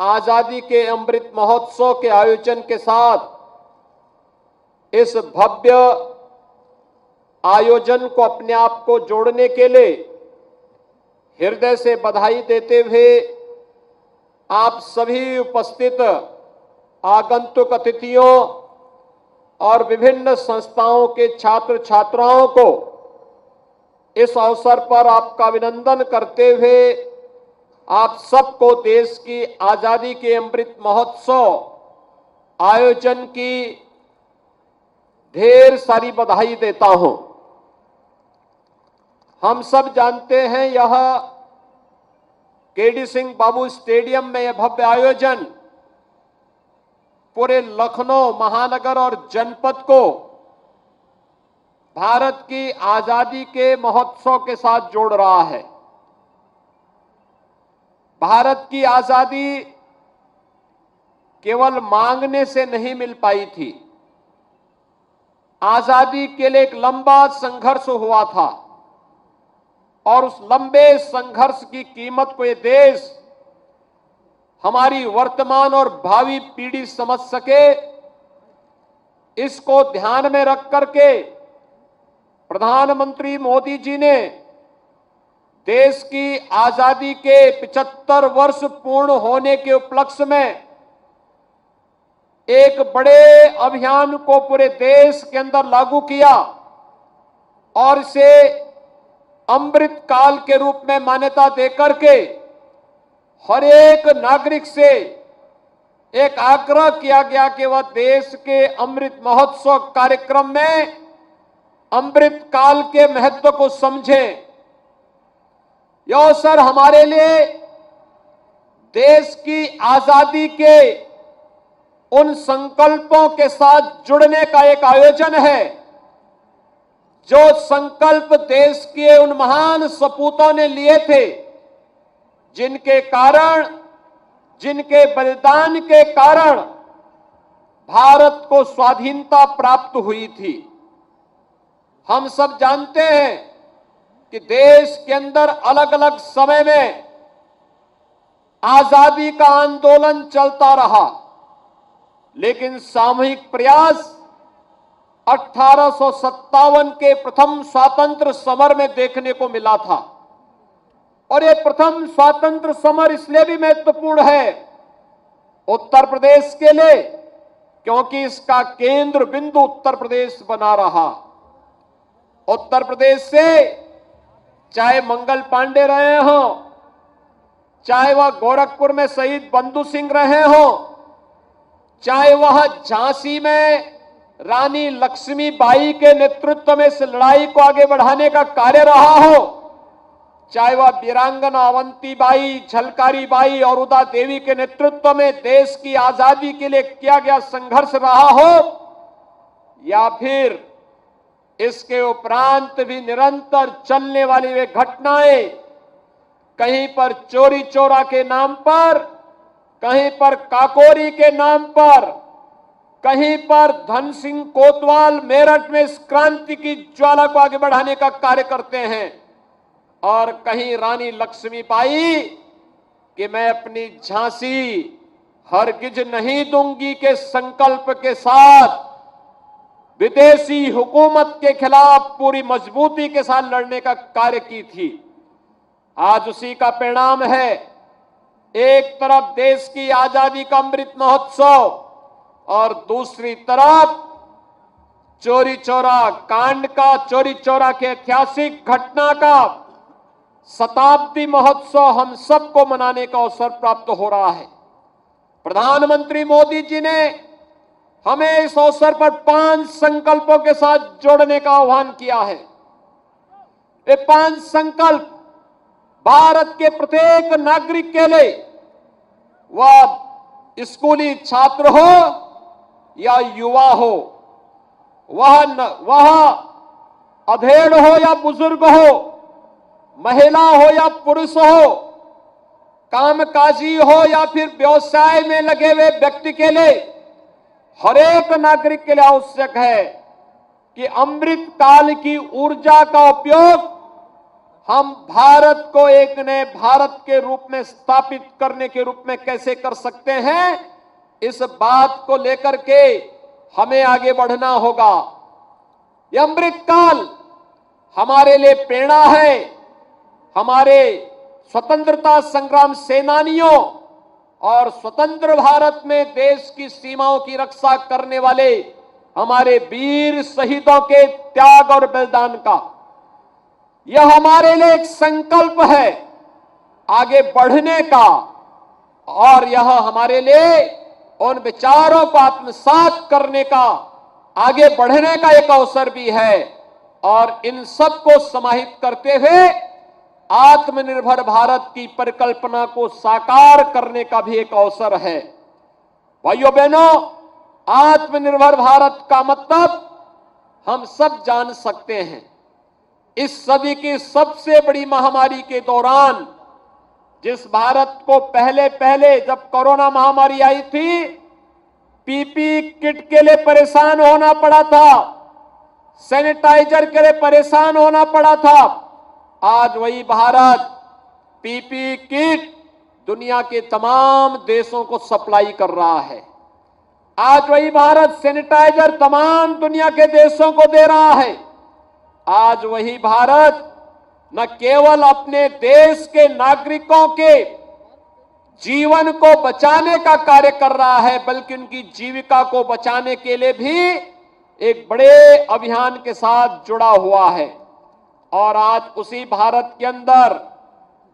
आजादी के अमृत महोत्सव के आयोजन के साथ इस भव्य आयोजन को अपने आप को जोड़ने के लिए हृदय से बधाई देते हुए आप सभी उपस्थित आगंतुक अतिथियों और विभिन्न संस्थाओं के छात्र छात्राओं को इस अवसर पर आपका अभिनंदन करते हुए आप सबको देश की आजादी के अमृत महोत्सव आयोजन की ढेर सारी बधाई देता हूं। हम सब जानते हैं यह केडी सिंह बाबू स्टेडियम में यह भव्य आयोजन पूरे लखनऊ महानगर और जनपद को भारत की आजादी के महोत्सव के साथ जोड़ रहा है। भारत की आजादी केवल मांगने से नहीं मिल पाई थी। आजादी के लिए एक लंबा संघर्ष हुआ था और उस लंबे संघर्ष की कीमत को ये देश, हमारी वर्तमान और भावी पीढ़ी समझ सके, इसको ध्यान में रख करके प्रधानमंत्री मोदी जी ने देश की आजादी के 75 वर्ष पूर्ण होने के उपलक्ष्य में एक बड़े अभियान को पूरे देश के अंदर लागू किया और इसे अमृत काल के रूप में मान्यता देकर के हर एक नागरिक से एक आग्रह किया गया कि वह देश के अमृत महोत्सव कार्यक्रम में अमृत काल के महत्व को समझें। यह अवसर हमारे लिए देश की आजादी के उन संकल्पों के साथ जुड़ने का एक आयोजन है जो संकल्प देश के उन महान सपूतों ने लिए थे, जिनके कारण, जिनके बलिदान के कारण भारत को स्वाधीनता प्राप्त हुई थी। हम सब जानते हैं कि देश के अंदर अलग अलग समय में आजादी का आंदोलन चलता रहा, लेकिन सामूहिक प्रयास 1857 के प्रथम स्वातंत्र समर में देखने को मिला था। और ये प्रथम स्वातंत्र समर इसलिए भी महत्वपूर्ण है उत्तर प्रदेश के लिए, क्योंकि इसका केंद्र बिंदु उत्तर प्रदेश बना रहा। उत्तर प्रदेश से चाहे मंगल पांडे रहे हो, चाहे वह गोरखपुर में शहीद बंधु सिंह रहे हो, चाहे वह झांसी में रानी लक्ष्मीबाई के नेतृत्व में इस लड़ाई को आगे बढ़ाने का कार्य रहा हो, चाहे वह वीरांगना अवंतीबाई, झलकारी बाई और उदा देवी के नेतृत्व में देश की आजादी के लिए किया गया संघर्ष रहा हो, या फिर इसके उपरांत भी निरंतर चलने वाली वे घटनाएं, कहीं पर चोरी चोरा के नाम पर, कहीं पर काकोरी के नाम पर, कहीं पर धन सिंह कोतवाल मेरठ में इस क्रांति की ज्वाला को आगे बढ़ाने का कार्य करते हैं, और कहीं रानी लक्ष्मीबाई कि मैं अपनी झांसी हरगिज नहीं दूंगी के संकल्प के साथ विदेशी हुकूमत के खिलाफ पूरी मजबूती के साथ लड़ने का कार्य की थी। आज उसी का परिणाम है, एक तरफ देश की आजादी का अमृत महोत्सव और दूसरी तरफ चोरी चोरा कांड का, चोरी चोरा के ऐतिहासिक घटना का शताब्दी महोत्सव हम सबको मनाने का अवसर प्राप्त हो रहा है। प्रधानमंत्री मोदी जी ने हमें इस अवसर पर 5 संकल्पों के साथ जोड़ने का आह्वान किया है। ये 5 संकल्प भारत के प्रत्येक नागरिक के लिए, वह स्कूली छात्र हो या युवा हो, वह अधेड़ हो या बुजुर्ग हो, महिला हो या पुरुष हो, कामकाजी हो या फिर व्यवसाय में लगे हुए व्यक्ति के लिए, हर एक नागरिक के लिए आवश्यक है कि अमृत काल की ऊर्जा का उपयोग हम भारत को एक नए भारत के रूप में स्थापित करने के रूप में कैसे कर सकते हैं, इस बात को लेकर के हमें आगे बढ़ना होगा। यह अमृतकाल हमारे लिए प्रेरणा है। हमारे स्वतंत्रता संग्राम सेनानियों और स्वतंत्र भारत में देश की सीमाओं की रक्षा करने वाले हमारे वीर शहीदों के त्याग और बलिदान का यह हमारे लिए एक संकल्प है आगे बढ़ने का, और यह हमारे लिए उन विचारों को आत्मसात करने का, आगे बढ़ने का एक अवसर भी है। और इन सब को समाहित करते हुए आत्मनिर्भर भारत की परिकल्पना को साकार करने का भी एक अवसर है। भाइयों बहनों, आत्मनिर्भर भारत का मतलब हम सब जान सकते हैं। इस सदी की सबसे बड़ी महामारी के दौरान जिस भारत को पहले जब कोरोना महामारी आई थी, पीपी किट के लिए परेशान होना पड़ा था, सैनिटाइजर के लिए परेशान होना पड़ा था, आज वही भारत पीपी किट दुनिया के तमाम देशों को सप्लाई कर रहा है। आज वही भारत सैनिटाइजर तमाम दुनिया के देशों को दे रहा है। आज वही भारत न केवल अपने देश के नागरिकों के जीवन को बचाने का कार्य कर रहा है, बल्कि उनकी जीविका को बचाने के लिए भी एक बड़े अभियान के साथ जुड़ा हुआ है। और आज उसी भारत के अंदर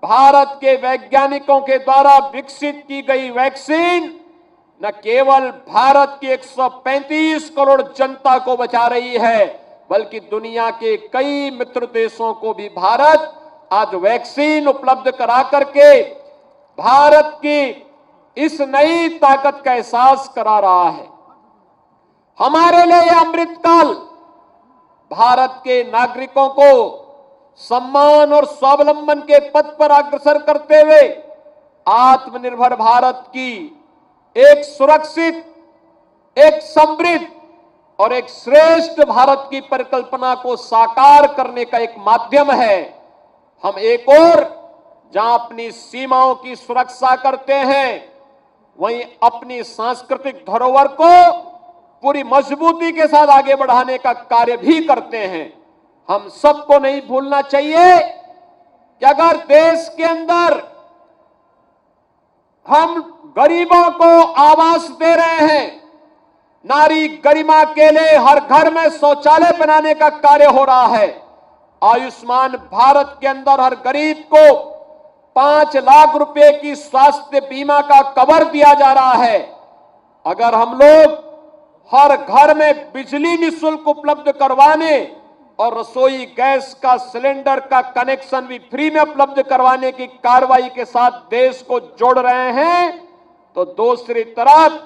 भारत के वैज्ञानिकों के द्वारा विकसित की गई वैक्सीन न केवल भारत की 135 करोड़ जनता को बचा रही है, बल्कि दुनिया के कई मित्र देशों को भी भारत आज वैक्सीन उपलब्ध करा करके भारत की इस नई ताकत का एहसास करा रहा है। हमारे लिए यह अमृतकाल भारत के नागरिकों को सम्मान और स्वावलंबन के पथ पर अग्रसर करते हुए आत्मनिर्भर भारत की एक सुरक्षित, एक समृद्ध और एक श्रेष्ठ भारत की परिकल्पना को साकार करने का एक माध्यम है। हम एक और जहां अपनी सीमाओं की सुरक्षा करते हैं, वहीं अपनी सांस्कृतिक धरोहर को पूरी मजबूती के साथ आगे बढ़ाने का कार्य भी करते हैं। हम सबको नहीं भूलना चाहिए कि अगर देश के अंदर हम गरीबों को आवास दे रहे हैं, नारी गरिमा के लिए हर घर में शौचालय बनाने का कार्य हो रहा है, आयुष्मान भारत के अंदर हर गरीब को 5 लाख रुपए की स्वास्थ्य बीमा का कवर दिया जा रहा है, अगर हम लोग हर घर में बिजली निःशुल्क उपलब्ध करवाने और रसोई गैस का सिलेंडर का कनेक्शन भी फ्री में उपलब्ध करवाने की कार्रवाई के साथ देश को जोड़ रहे हैं, तो दूसरी तरफ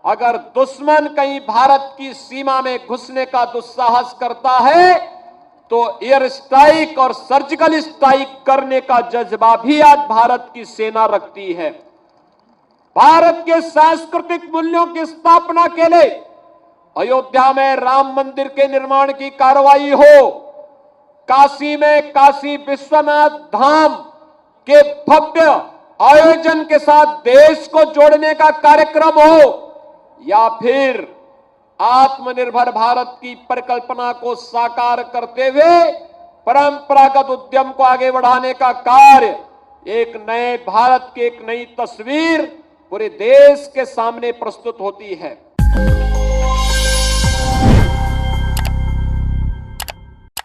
अगर दुश्मन कहीं भारत की सीमा में घुसने का दुस्साहस करता है, तो एयर स्ट्राइक और सर्जिकल स्ट्राइक करने का जज्बा भी आज भारत की सेना रखती है। भारत के सांस्कृतिक मूल्यों की स्थापना के लिए अयोध्या में राम मंदिर के निर्माण की कार्रवाई हो, काशी में काशी विश्वनाथ धाम के भव्य आयोजन के साथ देश को जोड़ने का कार्यक्रम हो, या फिर आत्मनिर्भर भारत की परिकल्पना को साकार करते हुए परंपरागत उद्यम को आगे बढ़ाने का कार्य, एक नए भारत की एक नई तस्वीर पूरे देश के सामने प्रस्तुत होती है।